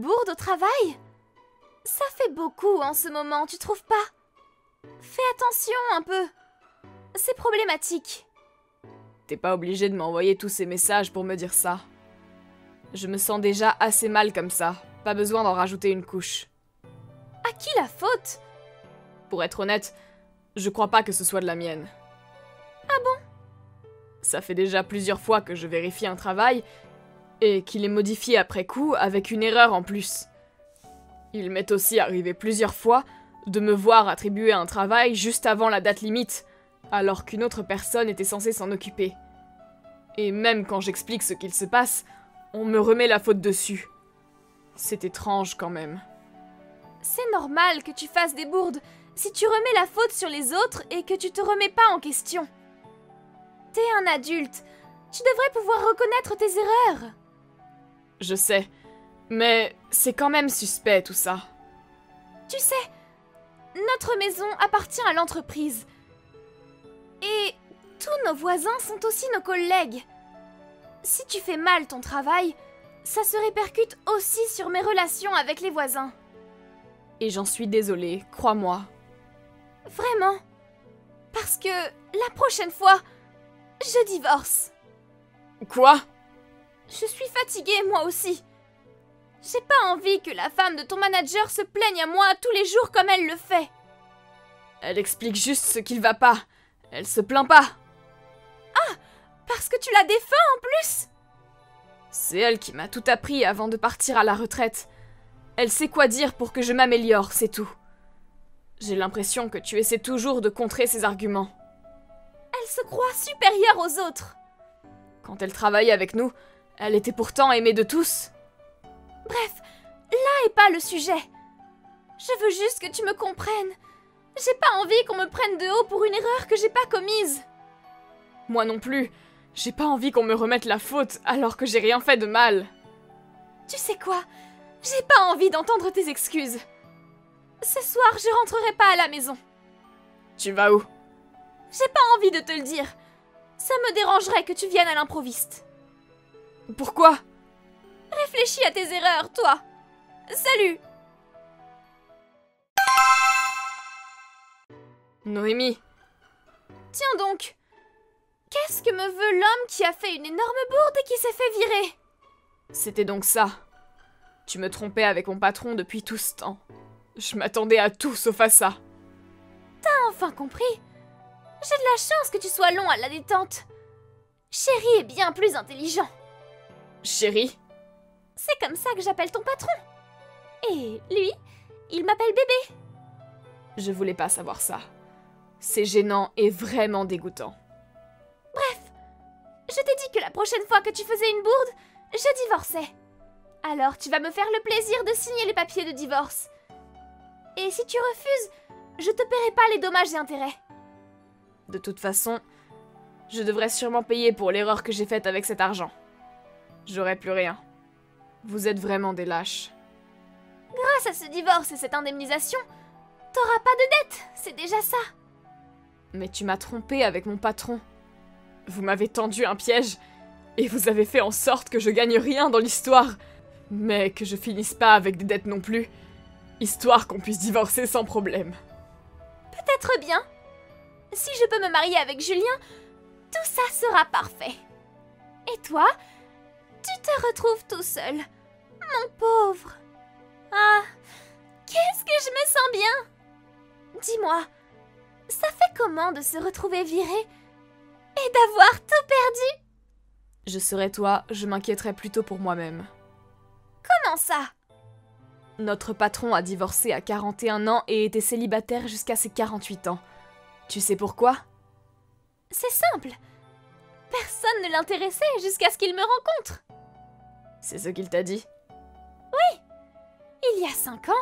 bourde au travail? Ça fait beaucoup en ce moment, tu trouves pas? Fais attention un peu. C'est problématique. T'es pas obligé de m'envoyer tous ces messages pour me dire ça. Je me sens déjà assez mal comme ça. Pas besoin d'en rajouter une couche. À qui la faute? Pour être honnête, je crois pas que ce soit de la mienne. Ah bon? Ça fait déjà plusieurs fois que je vérifie un travail et qu'il est modifié après coup avec une erreur en plus. Il m'est aussi arrivé plusieurs fois de me voir attribuer un travail juste avant la date limite, alors qu'une autre personne était censée s'en occuper. Et même quand j'explique ce qu'il se passe, on me remet la faute dessus. C'est étrange quand même. C'est normal que tu fasses des bourdes si tu remets la faute sur les autres et que tu te remets pas en question. T'es un adulte, tu devrais pouvoir reconnaître tes erreurs. Je sais, mais c'est quand même suspect tout ça. Tu sais, notre maison appartient à l'entreprise. Et tous nos voisins sont aussi nos collègues. Si tu fais mal ton travail, ça se répercute aussi sur mes relations avec les voisins. Et j'en suis désolée, crois-moi. Vraiment. Parce que la prochaine fois, je divorce. Quoi? Je suis fatiguée, moi aussi. J'ai pas envie que la femme de ton manager se plaigne à moi tous les jours comme elle le fait. Elle explique juste ce qu'il va pas. Elle se plaint pas. Ah, parce que tu la défends en plus? C'est elle qui m'a tout appris avant de partir à la retraite. Elle sait quoi dire pour que je m'améliore, c'est tout. J'ai l'impression que tu essaies toujours de contrer ses arguments. Elle se croit supérieure aux autres. Quand elle travaillait avec nous, elle était pourtant aimée de tous. Bref, là est pas le sujet. Je veux juste que tu me comprennes. J'ai pas envie qu'on me prenne de haut pour une erreur que j'ai pas commise. Moi non plus. J'ai pas envie qu'on me remette la faute alors que j'ai rien fait de mal. Tu sais quoi? J'ai pas envie d'entendre tes excuses. Ce soir, je rentrerai pas à la maison. Tu vas où? J'ai pas envie de te le dire. Ça me dérangerait que tu viennes à l'improviste. Pourquoi? Réfléchis à tes erreurs, toi. Salut! Noémie. Tiens donc. Qu'est-ce que me veut l'homme qui a fait une énorme bourde et qui s'est fait virer? C'était donc ça. Tu me trompais avec mon patron depuis tout ce temps. Je m'attendais à tout sauf à ça. T'as enfin compris? J'ai de la chance que tu sois long à la détente. Chéri est bien plus intelligent. Chérie? C'est comme ça que j'appelle ton patron. Et lui, il m'appelle bébé. Je voulais pas savoir ça. C'est gênant et vraiment dégoûtant. Bref, je t'ai dit que la prochaine fois que tu faisais une bourde, je divorçais. Alors tu vas me faire le plaisir de signer les papiers de divorce. Et si tu refuses, je te paierai pas les dommages et intérêts. De toute façon, je devrais sûrement payer pour l'erreur que j'ai faite avec cet argent. J'aurai plus rien. Vous êtes vraiment des lâches. Grâce à ce divorce et cette indemnisation, t'auras pas de dette, c'est déjà ça. Mais tu m'as trompé avec mon patron. Vous m'avez tendu un piège, et vous avez fait en sorte que je gagne rien dans l'histoire, mais que je finisse pas avec des dettes non plus, histoire qu'on puisse divorcer sans problème. Peut-être bien. Si je peux me marier avec Julien, tout ça sera parfait. Et toi, tu te retrouves tout seul, mon pauvre. Ah, qu'est-ce que je me sens bien. Dis-moi, ça fait comment de se retrouver viré et d'avoir tout perdu? Je serais toi, je m'inquiéterais plutôt pour moi-même. Comment ça? Notre patron a divorcé à 41 ans et était célibataire jusqu'à ses 48 ans. Tu sais pourquoi? C'est simple. Personne ne l'intéressait jusqu'à ce qu'il me rencontre. C'est ce qu'il t'a dit? Oui. Il y a 5 ans,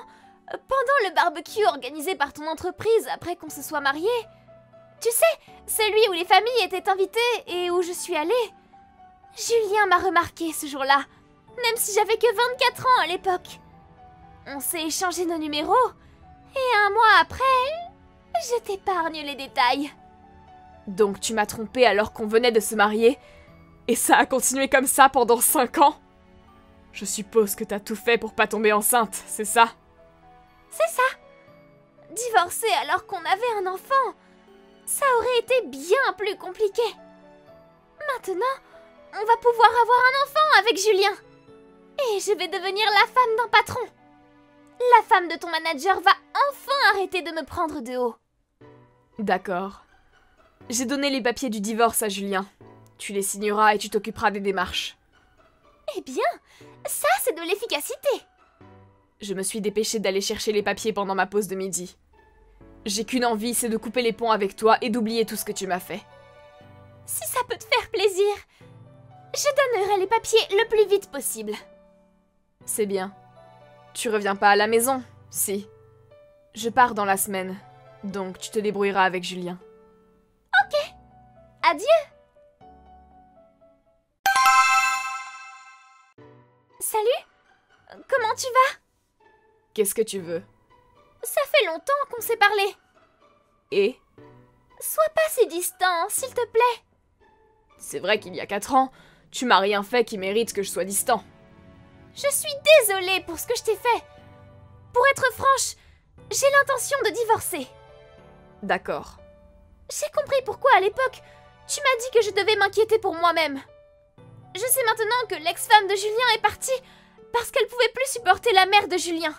pendant le barbecue organisé par ton entreprise après qu'on se soit mariés. Tu sais, celui où les familles étaient invitées et où je suis allée. Julien m'a remarqué ce jour-là, même si j'avais que 24 ans à l'époque. On s'est échangé nos numéros, et un mois après, je t'épargne les détails. Donc tu m'as trompé alors qu'on venait de se marier, et ça a continué comme ça pendant 5 ans? Je suppose que t'as tout fait pour pas tomber enceinte, c'est ça? C'est ça. Divorcer alors qu'on avait un enfant, ça aurait été bien plus compliqué. Maintenant, on va pouvoir avoir un enfant avec Julien. Et je vais devenir la femme d'un patron. La femme de ton manager va enfin arrêter de me prendre de haut. D'accord. J'ai donné les papiers du divorce à Julien. Tu les signeras et tu t'occuperas des démarches. Eh bien, ça c'est de l'efficacité. Je me suis dépêchée d'aller chercher les papiers pendant ma pause de midi. J'ai qu'une envie, c'est de couper les ponts avec toi et d'oublier tout ce que tu m'as fait. Si ça peut te faire plaisir, je donnerai les papiers le plus vite possible. C'est bien. Tu reviens pas à la maison, si. Je pars dans la semaine, donc tu te débrouilleras avec Julien. Ok. Adieu. Salut. Comment tu vas? Qu'est-ce que tu veux? Ça fait longtemps qu'on s'est parlé. Et? Sois pas si distant, s'il te plaît. C'est vrai qu'il y a 4 ans, tu m'as rien fait qui mérite que je sois distant. Je suis désolée pour ce que je t'ai fait. Pour être franche, j'ai l'intention de divorcer. D'accord. J'ai compris pourquoi à l'époque, tu m'as dit que je devais m'inquiéter pour moi-même. Je sais maintenant que l'ex-femme de Julien est partie parce qu'elle pouvait plus supporter la mère de Julien.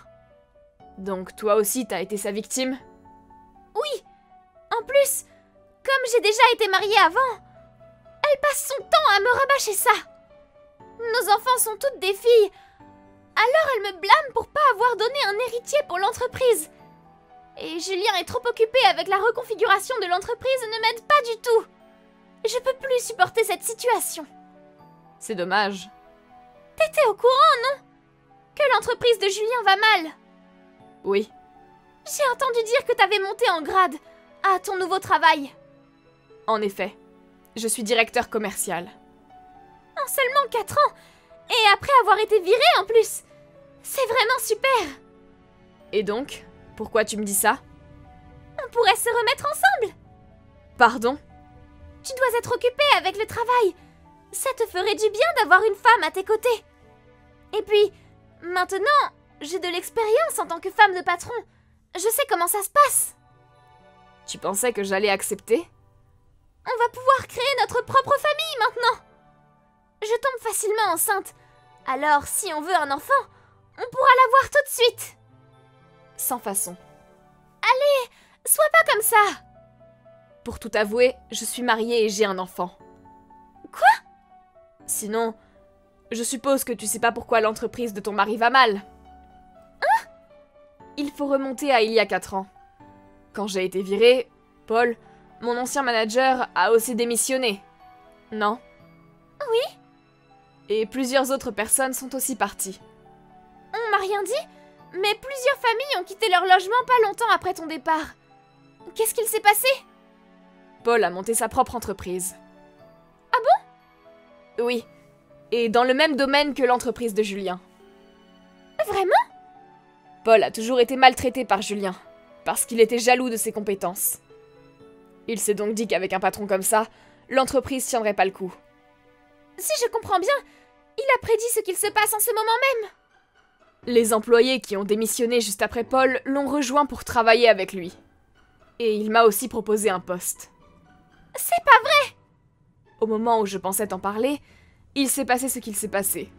Donc toi aussi t'as été sa victime? Oui. En plus, comme j'ai déjà été mariée avant, elle passe son temps à me rabâcher ça. Nos enfants sont toutes des filles. Alors elle me blâme pour pas avoir donné un héritier pour l'entreprise. Et Julien est trop occupé avec la reconfiguration de l'entreprise et ne m'aide pas du tout. Je peux plus supporter cette situation. C'est dommage. T'étais au courant, non? Que l'entreprise de Julien va mal. Oui. J'ai entendu dire que t'avais monté en grade à ton nouveau travail. En effet, je suis directeur commercial. En seulement 4 ans. Et après avoir été virée en plus. C'est vraiment super. Et donc, pourquoi tu me dis ça? On pourrait se remettre ensemble. Pardon? Tu dois être occupée avec le travail. Ça te ferait du bien d'avoir une femme à tes côtés. Et puis, maintenant, j'ai de l'expérience en tant que femme de patron. Je sais comment ça se passe. Tu pensais que j'allais accepter? On va pouvoir créer notre propre famille maintenant. Je tombe facilement enceinte. Alors, si on veut un enfant, on pourra l'avoir tout de suite. Sans façon. Allez, sois pas comme ça. Pour tout avouer, je suis mariée et j'ai un enfant. Quoi? Sinon, je suppose que tu sais pas pourquoi l'entreprise de ton mari va mal. Hein? Il faut remonter à il y a 4 ans. Quand j'ai été virée, Paul, mon ancien manager, a aussi démissionné. Non? Oui? Et plusieurs autres personnes sont aussi parties. On m'a rien dit, mais plusieurs familles ont quitté leur logement pas longtemps après ton départ. Qu'est-ce qu'il s'est passé? Paul a monté sa propre entreprise. Ah bon? Oui. Et dans le même domaine que l'entreprise de Julien. Vraiment? Paul a toujours été maltraité par Julien, parce qu'il était jaloux de ses compétences. Il s'est donc dit qu'avec un patron comme ça, l'entreprise tiendrait pas le coup. Si je comprends bien, il a prédit ce qu'il se passe en ce moment même. Les employés qui ont démissionné juste après Paul l'ont rejoint pour travailler avec lui. Et il m'a aussi proposé un poste. C'est pas vrai! Au moment où je pensais t'en parler, il s'est passé ce qu'il s'est passé.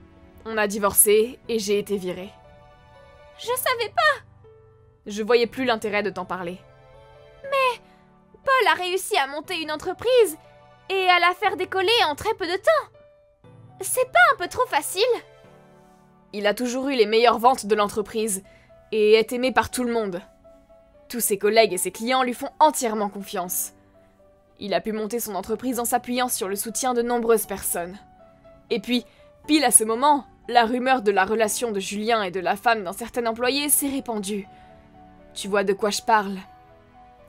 On a divorcé et j'ai été virée. Je savais pas! Je voyais plus l'intérêt de t'en parler. Mais Paul a réussi à monter une entreprise et à la faire décoller en très peu de temps. C'est pas un peu trop facile? Il a toujours eu les meilleures ventes de l'entreprise et est aimé par tout le monde. Tous ses collègues et ses clients lui font entièrement confiance. Il a pu monter son entreprise en s'appuyant sur le soutien de nombreuses personnes. Et puis, pile à ce moment, la rumeur de la relation de Julien et de la femme d'un certain employé s'est répandue. Tu vois de quoi je parle?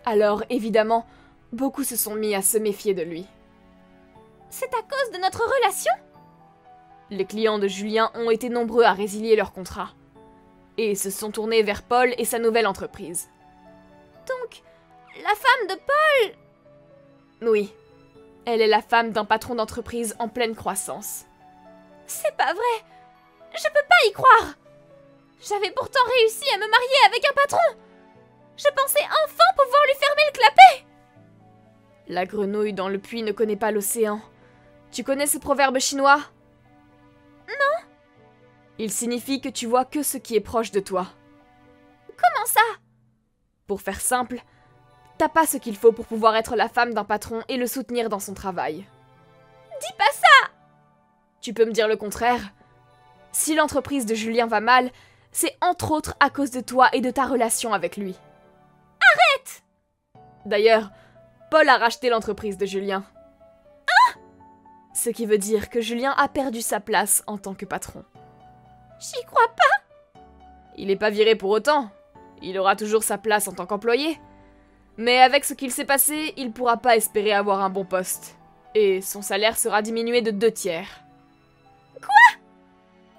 Alors, évidemment, beaucoup se sont mis à se méfier de lui. C'est à cause de notre relation? Les clients de Julien ont été nombreux à résilier leur contrat. Et se sont tournés vers Paul et sa nouvelle entreprise. Donc, la femme de Paul... Oui. Elle est la femme d'un patron d'entreprise en pleine croissance. C'est pas vrai. Je peux pas y croire. J'avais pourtant réussi à me marier avec un patron. Je pensais enfin pouvoir lui fermer le clapet. La grenouille dans le puits ne connaît pas l'océan. Tu connais ce proverbe chinois? Non. Il signifie que tu vois que ce qui est proche de toi. Comment ça? Pour faire simple, t'as pas ce qu'il faut pour pouvoir être la femme d'un patron et le soutenir dans son travail. Dis pas ça! Tu peux me dire le contraire? Si l'entreprise de Julien va mal, c'est entre autres à cause de toi et de ta relation avec lui. Arrête! D'ailleurs, Paul a racheté l'entreprise de Julien. Ah! Ce qui veut dire que Julien a perdu sa place en tant que patron. J'y crois pas! Il n'est pas viré pour autant. Il aura toujours sa place en tant qu'employé. Mais avec ce qu'il s'est passé, il pourra pas espérer avoir un bon poste. Et son salaire sera diminué de 2/3. Quoi?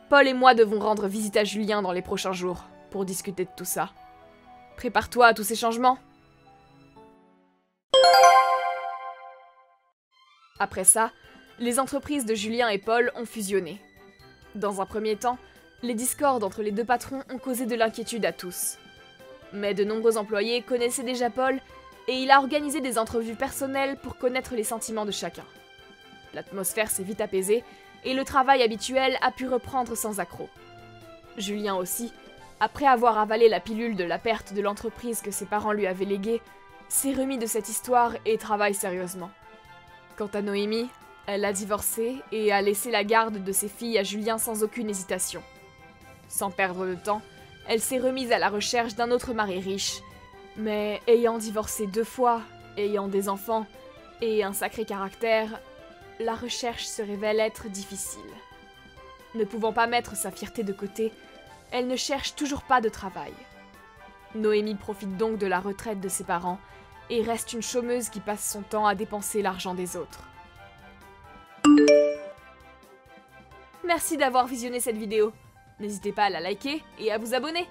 Paul et moi devons rendre visite à Julien dans les prochains jours, pour discuter de tout ça. Prépare-toi à tous ces changements. Après ça, les entreprises de Julien et Paul ont fusionné. Dans un premier temps, les discordes entre les deux patrons ont causé de l'inquiétude à tous. Mais de nombreux employés connaissaient déjà Paul et il a organisé des entrevues personnelles pour connaître les sentiments de chacun. L'atmosphère s'est vite apaisée et le travail habituel a pu reprendre sans accroc. Julien aussi, après avoir avalé la pilule de la perte de l'entreprise que ses parents lui avaient léguée, s'est remis de cette histoire et travaille sérieusement. Quant à Noémie, elle a divorcé et a laissé la garde de ses filles à Julien sans aucune hésitation. Sans perdre de temps, elle s'est remise à la recherche d'un autre mari riche, mais ayant divorcé 2 fois, ayant des enfants et un sacré caractère, la recherche se révèle être difficile. Ne pouvant pas mettre sa fierté de côté, elle ne cherche toujours pas de travail. Noémie profite donc de la retraite de ses parents et reste une chômeuse qui passe son temps à dépenser l'argent des autres. Merci d'avoir visionné cette vidéo. N'hésitez pas à la liker et à vous abonner.